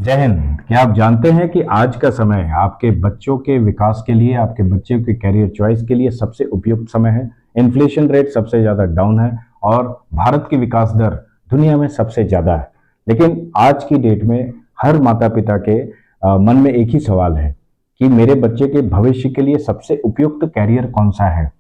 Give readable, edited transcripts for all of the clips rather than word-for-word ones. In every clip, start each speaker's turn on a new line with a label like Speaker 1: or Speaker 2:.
Speaker 1: जय हिंद। क्या आप जानते हैं कि आज का समय आपके बच्चों के विकास के लिए, आपके बच्चे के करियर चॉइस के लिए सबसे उपयुक्त समय है। इन्फ्लेशन रेट सबसे ज़्यादा डाउन है और भारत की विकास दर दुनिया में सबसे ज़्यादा है। लेकिन आज की डेट में हर माता पिता के मन में एक ही सवाल है कि मेरे बच्चे के भविष्य के लिए सबसे उपयुक्त कैरियर कौन सा है।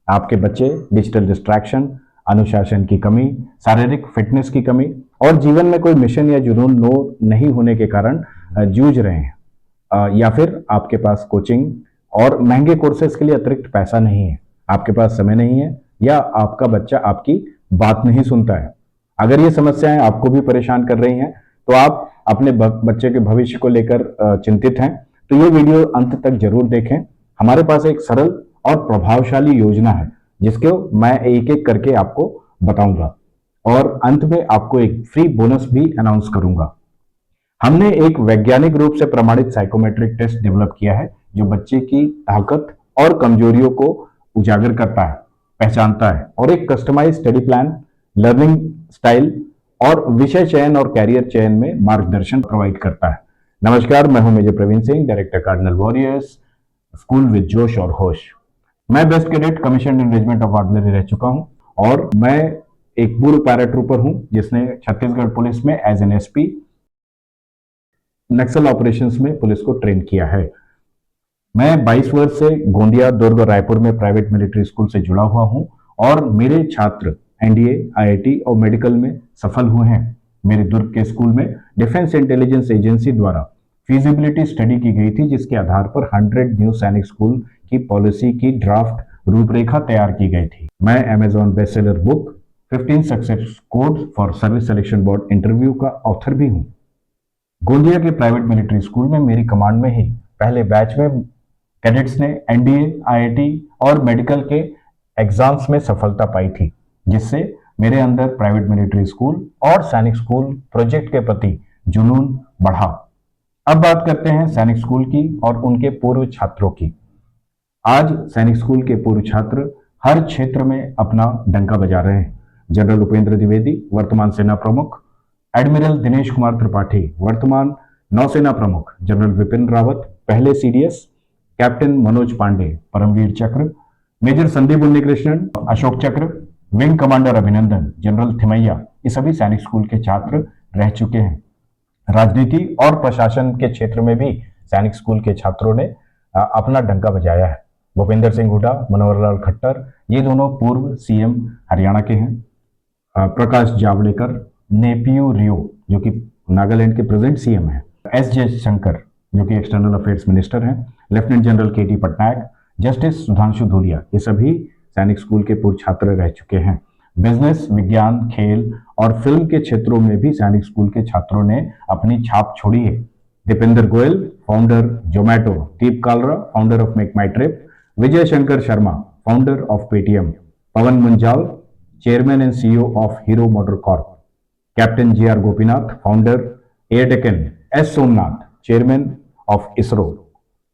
Speaker 1: आपके बच्चे डिजिटल डिस्ट्रैक्शन, अनुशासन की कमी, शारीरिक फिटनेस की कमी और जीवन में कोई मिशन या जुनून नो नहीं होने के कारण जूझ रहे हैं। या फिर आपके पास कोचिंग और महंगे कोर्सेज के लिए अतिरिक्त पैसा नहीं है, आपके पास समय नहीं है, या आपका बच्चा आपकी बात नहीं सुनता है। अगर ये समस्याएं आपको भी परेशान कर रही हैं तो आप अपने बच्चे के भविष्य को लेकर चिंतित हैं तो ये वीडियो अंत तक जरूर देखें। हमारे पास एक सरल और प्रभावशाली योजना है जिसको मैं एक एक करके आपको बताऊंगा और अंत में आपको एक फ्री बोनस भी अनाउंस करूंगा। हमने एक वैज्ञानिक रूप से प्रमाणित साइकोमेट्रिक टेस्ट डेवलप किया है जो बच्चे की ताकत और कमजोरियों को उजागर करता है, पहचानता है और एक customise study plan, learning style और विषय चयन और कैरियर चयन में मार्गदर्शन प्रोवाइड करता है। नमस्कार, मैं हूं major Praveen Singh, director cardinal warriors school with जोश और होश। मैं best cadet commission in regiment of artillery रह चुका हूं और मैं एक पूर्व पैराट्रूपर हूं जिसने छत्तीसगढ़ पुलिस में as an SP Naxal operations में पुलिस को ट्रेन किया है। मैं 22 वर्ष से गोंदिया, दुर्ग और रायपुर में प्राइवेट मिलिट्री स्कूल से जुड़ा हुआ हूं और मेरे छात्र एनडीए, आईआईटी और मेडिकल में सफल हुए हैं। मेरे दुर्ग के स्कूल में डिफेंस इंटेलिजेंस एजेंसी द्वारा फीजिबिलिटी स्टडी की गई थी जिसके आधार पर 100 न्यू सैनिक स्कूल की पॉलिसी की ड्राफ्ट रूपरेखा तैयार की गई थी। मैं Amazon best seller book 15 success code for service selection board interview का ऑथर भी हूं। गोंदिया के प्राइवेट मिलिट्री स्कूल में मेरी कमांड में ही पहले बैच में कैडेट्स ने एनडीए, आईआईटी और मेडिकल के एग्जाम्स में सफलता पाई थी, जिससे मेरे अंदर प्राइवेट मिलिट्री स्कूल और सैनिक स्कूल प्रोजेक्ट के प्रति जुनून बढ़ा। अब बात करते हैं सैनिक स्कूल की और उनके पूर्व छात्रों की। आज सैनिक स्कूल के पूर्व छात्र हर क्षेत्र में अपना डंका बजा रहे हैं। जनरल उपेंद्र द्विवेदी, वर्तमान सेना प्रमुख; एडमिरल दिनेश कुमार त्रिपाठी, वर्तमान नौसेना प्रमुख; जनरल विपिन रावत, पहले सीडीएस; कैप्टन मनोज पांडे, परमवीर चक्र; मेजर संदीप उन्नीकृष्णन, अशोक चक्र; विंग कमांडर अभिनंदन, जनरल थिमैया, ये सभी सैनिक स्कूल के छात्र रह चुके हैं। राजनीति और प्रशासन के क्षेत्र में भी सैनिक स्कूल के छात्रों ने अपना डंका बजाया है। भूपेंद्र सिंह हुड्डा, मनोहर लाल खट्टर, ये दोनों पूर्व सीएम हरियाणा के हैं। प्रकाश जावड़ेकर, नेपियू रियो जो कि नागालैंड के प्रेजेंट सीएम हैं, एस जयशंकर जो कि एक्सटर्नल अफेयर्स मिनिस्टर हैं, लेफ्टिनेंट जनरल केटी पटनायक, जस्टिस सुधांशु धूलिया, ये सभी सैनिक स्कूल के पूर्व छात्र रह चुके हैं। बिजनेस, विज्ञान, खेल और फिल्म के क्षेत्रों में भी सैनिक स्कूल के छात्रों ने अपनी छाप छोड़ी है। Deepinder Goyal, founder Zomato; Deep Kalra, founder of Make My Trip; Vijay Shankar Sharma, founder of Paytm; Pawan Munjal, chairman and CEO of Hero Motor Corp; captain GR Gopinath, founder Air Deccan; S Somnath, chairman of ISRO;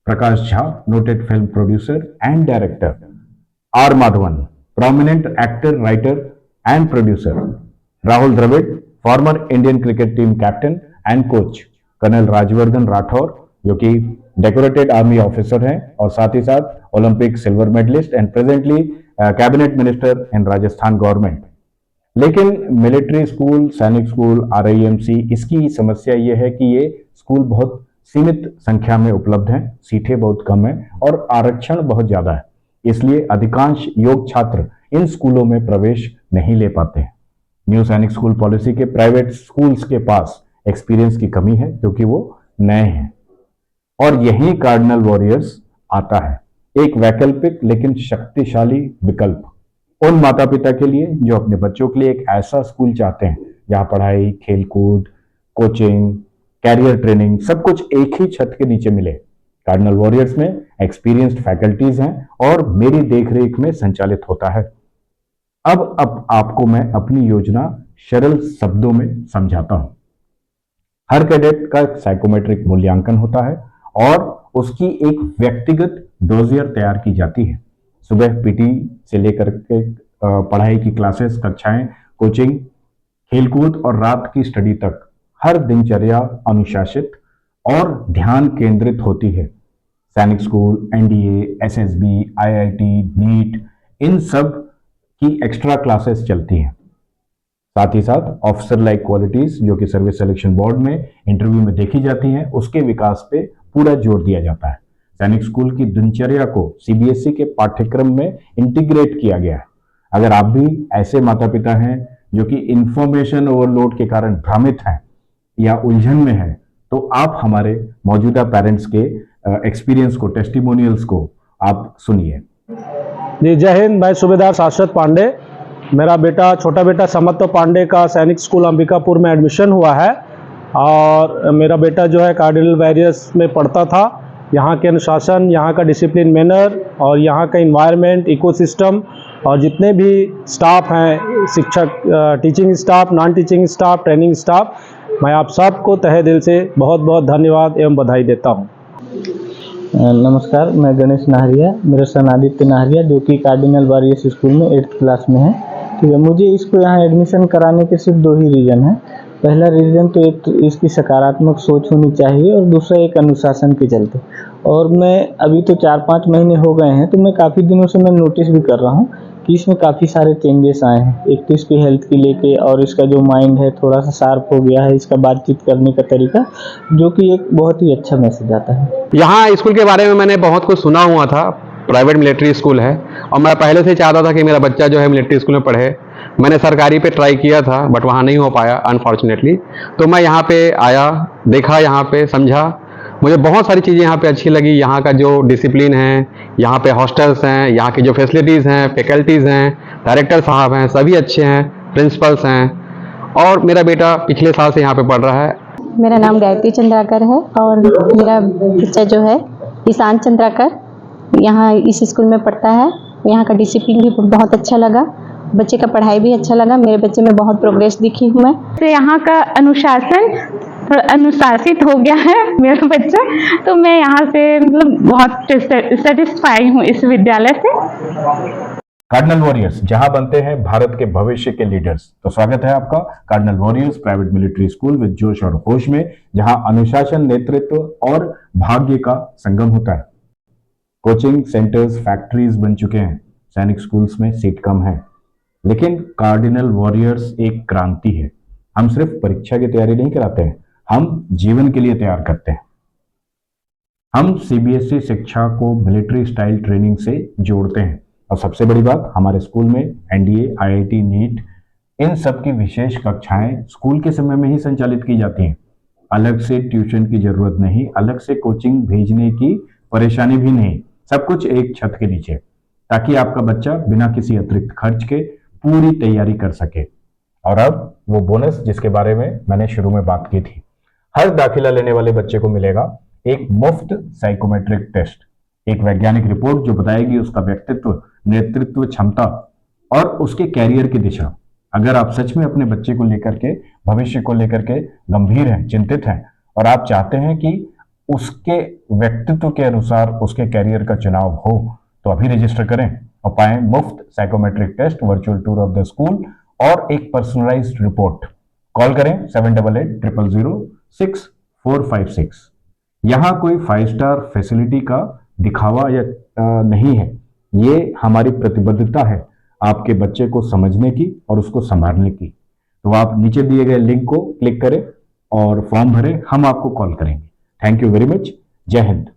Speaker 1: Prakash Jha, noted film producer and director; R Madhavan, prominent actor, writer and producer; Rahul Dravid, former Indian cricket team captain and coach; colonel Rajyavardhan Rathore जो कि decorated army officer हैं और साथ ही साथ Olympic silver medallist and presently cabinet minister in Rajasthan government. लेकिन military school, Sainik school, RIMC, इसकी समस्या यह है कि ये स्कूल बहुत सीमित संख्या में उपलब्ध हैं, सीटें बहुत कम हैं और आरक्षण बहुत ज्यादा है। इसलिए अधिकांश योग्य छात्र इन स्कूलों में प्रवेश नहीं ले पाते हैं। न्यू सैनिक स्कूल पॉलिसी के प्राइवेट स्कूल्स के पास एक्सपीरियंस की कमी है क्योंकि वो नए हैं और यही कार्डिनल वॉरियर्स आता है, एक वैकल्पिक लेकिन शक्तिशाली विकल्प उन माता पिता के लिए जो अपने बच्चों के लिए एक ऐसा स्कूल चाहते हैं जहां पढ़ाई, खेलकूद, कोचिंग, कैरियर ट्रेनिंग सब कुछ एक ही छत के नीचे मिले। कार्डिनल वॉरियर्स में एक्सपीरियंस्ड फैकल्टीज हैं और मेरी देखरेख में संचालित होता है। अब आपको मैं अपनी योजना सरल शब्दों में समझाता हूं। हर कैडेट का साइकोमेट्रिक मूल्यांकन होता है और उसकी एक व्यक्तिगत डोजियर तैयार की जाती है। सुबह पीटी से लेकर के पढ़ाई की क्लासेस, कक्षाएं, कोचिंग, खेलकूद और रात की स्टडी तक हर दिनचर्या अनुशासित और ध्यान केंद्रित होती है। सैनिक school, NDA, SSB, IIT, NEET, इन सब की एक्स्ट्रा क्लासेस चलती हैं। साथ ही साथ ऑफिसर लाइक क्वालिटीज जो कि सर्विस सिलेक्शन बोर्ड में इंटरव्यू में देखी जाती हैं, उसके विकास पे पूरा जोर दिया जाता है। सैनिक स्कूल की दिनचर्या को सीबीएसई के पाठ्यक्रम में इंटीग्रेट किया गया है। अगर आप भी ऐसे माता पिता हैं जो कि इंफॉर्मेशन ओवरलोड के कारण भ्रमित हैं या उलझन में हैं, तो आप हमारे मौजूदा पेरेंट्स के एक्सपीरियंस को, टेस्टिमोनियल्स को आप सुनिए।
Speaker 2: जी, जय हिंद। मैं सूबेदार शाश्वत पांडे। मेरा बेटा, छोटा बेटा समत्व पांडे का सैनिक स्कूल अंबिकापुर में एडमिशन हुआ है और मेरा बेटा जो है कार्डिनल वॉरियर्स में पढ़ता था। यहाँ के अनुशासन, यहाँ का डिसिप्लिन मैनर और यहाँ का इन्वायरमेंट, इकोसिस्टम और जितने भी स्टाफ हैं, शिक्षक, teaching staff, non teaching staff, training staff, मैं आप सबको तहे दिल से बहुत बहुत धन्यवाद एवं बधाई देता हूँ।
Speaker 3: नमस्कार, मैं गणेश नाहरिया, मेरा सन आदित्य नाहरिया जो कि कार्डिनल वॉरियर्स स्कूल में 8th क्लास में है। ठीक है, मुझे इसको यहाँ एडमिशन कराने के सिर्फ 2 ही रीज़न हैं। पहला रीज़न तो एक इसकी सकारात्मक सोच होनी चाहिए और दूसरा एक अनुशासन के चलते। और मैं अभी तो 4-5 महीने हो गए हैं, तो मैं काफ़ी दिनों से मैं नोटिस भी कर रहा हूँ कि इसमें काफ़ी सारे चेंजेस आए हैं। एक तो इसकी हेल्थ की लेके और इसका जो माइंड है थोड़ा सा शार्प हो गया है, इसका बातचीत करने का तरीका, जो कि एक बहुत ही अच्छा मैसेज आता है।
Speaker 4: यहाँ स्कूल के बारे में मैंने बहुत कुछ सुना हुआ था। प्राइवेट मिलिट्री स्कूल है और मैं पहले से चाहता था कि मेरा बच्चा जो है मिलिट्री स्कूल में पढ़े। मैंने सरकारी पे ट्राई किया था बट वहाँ नहीं हो पाया अनफॉर्चुनेटली। तो मैं यहाँ पे आया, देखा, यहाँ पे समझा, मुझे बहुत सारी चीज़ें यहाँ पे अच्छी लगी। यहाँ का जो डिसिप्लिन है, यहाँ पे हॉस्टल्स हैं, यहाँ की जो फैसिलिटीज़ हैं, फैकल्टीज़ हैं, डायरेक्टर साहब हैं, सभी अच्छे हैं, प्रिंसिपल्स हैं। और मेरा बेटा पिछले साल से यहाँ पे पढ़ रहा है।
Speaker 5: मेरा नाम गायत्री चंद्राकर है और मेरा बच्चा जो है ईशान चंद्राकर यहाँ इस स्कूल में पढ़ता है। यहाँ का डिसिप्लिन भी बहुत अच्छा लगा, बच्चे का पढ़ाई भी अच्छा लगा। मेरे बच्चे में बहुत प्रोग्रेस दिखी हूँ मैं।
Speaker 6: तो यहाँ का अनुशासन, अनुशासित हो गया है मेरा बच्चा, तो मैं यहाँ से मतलब बहुत सेटिस्फाई हूँ इस विद्यालय से।
Speaker 1: कार्डिनल वॉरियर्स जहां बनते हैं भारत के भविष्य के लीडर्स। तो स्वागत है आपका cardinal warriors private military school with जोश और होश में, जहां अनुशासन, नेतृत्व और भाग्य का संगम होता है। कोचिंग सेंटर्स, फैक्ट्रीज बन चुके हैं, सैनिक स्कूल्स में सीट कम है, लेकिन कार्डिनल वॉरियर्स एक क्रांति है। हम सिर्फ परीक्षा की तैयारी नहीं कराते हैं, हम जीवन के लिए तैयार करते हैं। हम सीबीएसई शिक्षा को मिलिट्री स्टाइल ट्रेनिंग से जोड़ते हैं और सबसे बड़ी बात, हमारे स्कूल में एनडीए, आईआईटी, नीट, इन सब की विशेष कक्षाएं स्कूल के समय में ही संचालित की जाती हैं। अलग से ट्यूशन की जरूरत नहीं, अलग से कोचिंग भेजने की परेशानी भी नहीं, सब कुछ एक छत के नीचे, ताकि आपका बच्चा बिना किसी अतिरिक्त खर्च के पूरी तैयारी कर सके। और अब वो बोनस जिसके बारे में मैंने शुरू में बात की थी, हर दाखिला लेने वाले बच्चे को मिलेगा एक मुफ्त साइकोमेट्रिक टेस्ट, एक वैज्ञानिक रिपोर्ट जो बताएगी उसका व्यक्तित्व, नेतृत्व क्षमता और उसके कैरियर की दिशा। अगर आप सच में अपने बच्चे को लेकर के, भविष्य को लेकर के गंभीर हैं, चिंतित हैं और आप चाहते हैं कि उसके व्यक्तित्व के अनुसार उसके कैरियर का चुनाव हो, तो अभी रजिस्टर करें और पाएं मुफ्त psychometric test, virtual tour of the school और एक पर्सनलाइज्ड रिपोर्ट। कॉल करें 7888006456। यहां कोई 5 स्टार फैसिलिटी का दिखावा या नहीं है, ये हमारी प्रतिबद्धता है आपके बच्चे को समझने की और उसको संभालने की। तो आप नीचे दिए गए लिंक को क्लिक करें और फॉर्म भरें, हम आपको कॉल करेंगे। Thank you very much. जय हिंद।